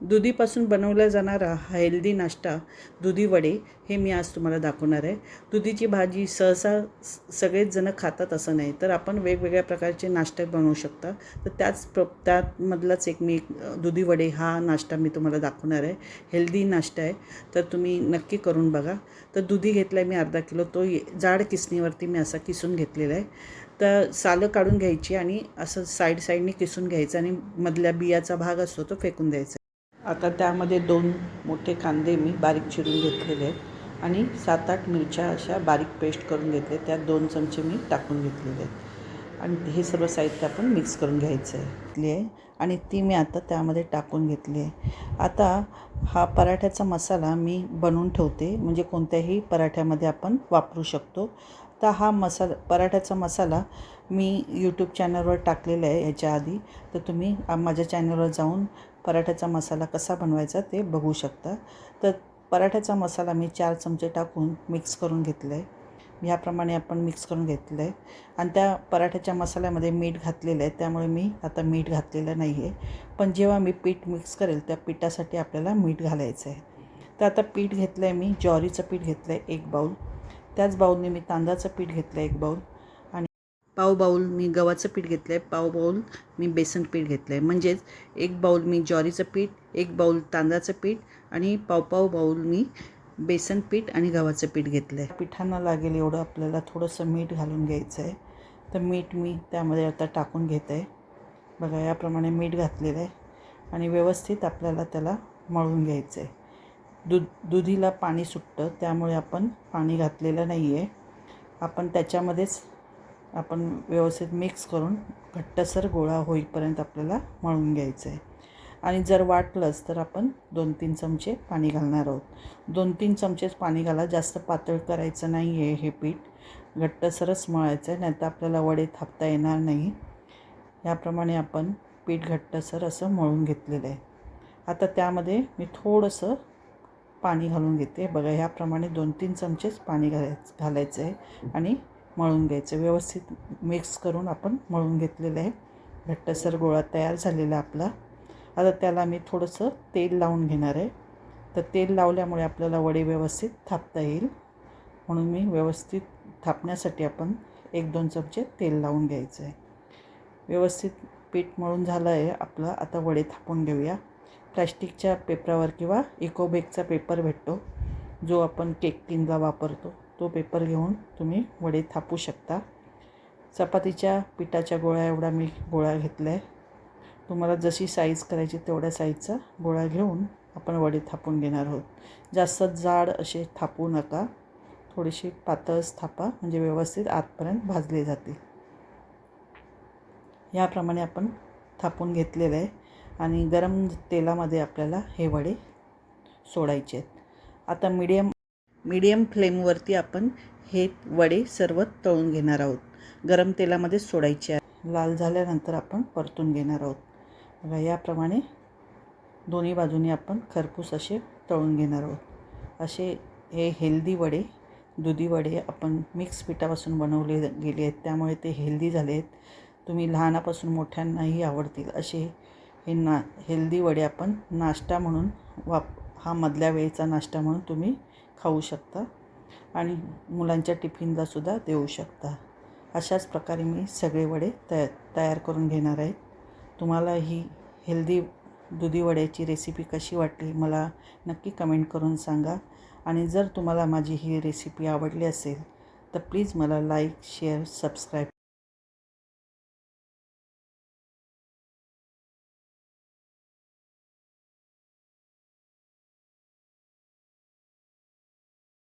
दुधीपासून बनवला जाणारा हेल्दी नाश्ता दुधी वडे हे मी आज तुम्हाला दाखवणार आहे. दुधीची भाजी सहसा सगळेच जण खातात असं नाही, तर आपण वेगवेगळ्या प्रकारचे नाश्ते बनवू शकता. तर त्यामधलाच एक दुधी वडे हा नाश्ता मी तुम्हाला दाखवणार आहे. हेल्दी नाश्ता आहे, तर तुम्ही नक्की करून बघा. तर दुधी घेतला आहे मी अर्धा किलो, तो जाड किसणीवरती मी असा किसून घेतलेला आहे. तर सालं काढून घ्यायची आणि असं साईडने किसून घ्यायचं आणि मधल्या बियाचा भाग असतो तो फेकून द्यायचा. आता त्यामध्ये 2 मोठे कांदे मी बारीक चिरून घेतलेले आहेत आणि 7-8 मिरच्या अशा बारीक पेस्ट करून घेतले. त्यात 2 चमचे मी टाकून घेतलेले आहेत आणि हे सर्व साहित्य आपण मिक्स करून घ्यायचं आहे आणि ती मी आता त्यामध्ये टाकून घेतली आहे. आता हा पराठ्याचा मसाला मी बनवून ठेवते, म्हणजे कोणत्याही पराठ्यामध्ये आपण वापरू शकतो. तर हा पराठ्याचा मसाला मी यूट्यूब चॅनलवर टाकलेला आहे याच्या आधी, तर तुम्ही माझ्या चॅनलवर जाऊन पराठ्याचा मसाला कसा बनवायचा ते बघू शकता. तर पराठ्याचा मसाला मी 4 चमचे टाकून मिक्स करून घेतलं आहे. ह्याप्रमाणे आपण मिक्स करून घेतलं आहे आणि त्या पराठ्याच्या मसाल्यामध्ये मीठ घातलेलं आहे, त्यामुळे मी आता मीठ घातलेलं नाही आहे. पण जेव्हा मी पीठ मिक्स करेल त्या पिठासाठी आपल्याला मीठ घालायचं आहे. तर आता पीठ घेतलं आहे मी, ज्वारीचं पीठ घेतलं आहे 1 बाऊल. त्याच बाऊलने मी तांदळाचं पीठ घेतलं आहे 1 बाऊल आणि पाव बाऊल मी गव्हाचं पीठ घेतलं आहे, पाव बाऊल मी बेसन पीठ घेतलं आहे. म्हणजेच 1 बाऊल मी ज्वारीचं पीठ, 1 बाऊल तांदळाचं पीठ आणि पाव बाऊल मी बेसन पीठ आणि गव्हाचं पीठ घेतलं आहे. पिठांना लागेल एवढं आपल्याला थोडंसं मीठ घालून घ्यायचं आहे. तर मीठ मी त्यामध्ये आता टाकून घेत आहे. बघा, याप्रमाणे मीठ घातलेलं आहे आणि व्यवस्थित आपल्याला त्याला मळून घ्यायचं आहे. दुधीला पाणी सुटतं, त्यामुळे आपण पाणी घातलेलं नाही आहे. आपण त्याच्यामध्येच आपण व्यवस्थित मिक्स करून घट्टसर गोळा होईपर्यंत आपल्याला मळून घ्यायचं आहे. आणि जर वाटलंच तर आपण 2-3 चमचे पाणी घालणार आहोत. 2-3 चमचेच पाणी घाला, जास्त पातळ करायचं नाही आहे. हे पीठ घट्टसरच मळायचं आहे, नाहीतर आपल्याला वडे थापता येणार नाही. याप्रमाणे आपण पीठ घट्टसर असं मळून घेतलेलं आहे. आता त्यामध्ये मी थोडंसं पाणी घालून घेते. बघा, ह्याप्रमाणे 2-3 चमचेच पाणी घालायचं आहे आणि मळून घ्यायचं. व्यवस्थित मिक्स करून आपण मळून घेतलेलं आहे. घट्टसर गोळा तयार झालेला आपला. आता त्याला मी थोडंसं तेल लावून घेणार आहे. तर तेल लावल्यामुळे आपल्याला वडे व्यवस्थित थापता येईल, म्हणून मी व्यवस्थित थापण्यासाठी आपण 1-2 चमचे तेल लावून घ्यायचं आहे. व्यवस्थित पीठ मळून झालं आहे आपलं. आता वडे थापून घेऊया. प्लॅस्टिकच्या पेपरावर किंवा इकोबेकचा पेपर भेटतो, जो आपण केक टिनला वापरतो, तो पेपर घेऊन तुम्ही वडे थापू शकता. चपातीच्या पिठाच्या गोळा एवढा मी गोळा घेतला आहे. तुम्हाला जशी साईज करायची तेवढ्या साईजचा गोळा घेऊन आपण वडे थापून घेणार आहोत. जास्त जाड असे थापू नका, थोडीशी पातळच थापा, म्हणजे व्यवस्थित आतपर्यंत भाजले जातील. याप्रमाणे आपण थापून घेतलेलं आहे आणि गरम तेलामध्ये आपल्याला हे वडे सोडायचे आहेत. आता मीडियम फ्लेमवरती आपण हे वडे सर्व तळून घेणार आहोत. गरम तेलामध्ये सोडायचे आहे. लाल झाल्यानंतर आपण परतून घेणार आहोत. बघा, याप्रमाणे दोन्ही बाजूनी आपण खरपूस असे तळून घेणार आहोत. असे हे हेल्दी वडे, दुधी वडे आपण मिक्स पिठापासून बनवले गेले आहेत, त्यामुळे ते हेल्दी झाले आहेत. तुम्ही लहानापासून मोठ्यांनाही आवडतील असे हे हेल्दी वडे आपण नाश्ता म्हणून हा मधल्या वेळेचा नाश्ता म्हणून तुम्ही खाऊ शकता आणि मुलांच्या टिफिनलासुद्धा देऊ शकता. अशाच प्रकारे मी सगळे वडे तयार करून घेणार आहे. तुम्हाला ही हेल्दी दुधी वड्याची रेसिपी कशी वाटली मला नक्की कमेंट करून सांगा. आणि जर तुम्हाला माझी ही रेसिपी आवडली असेल तर प्लीज मला लाईक, शेअर, सबस्क्राईब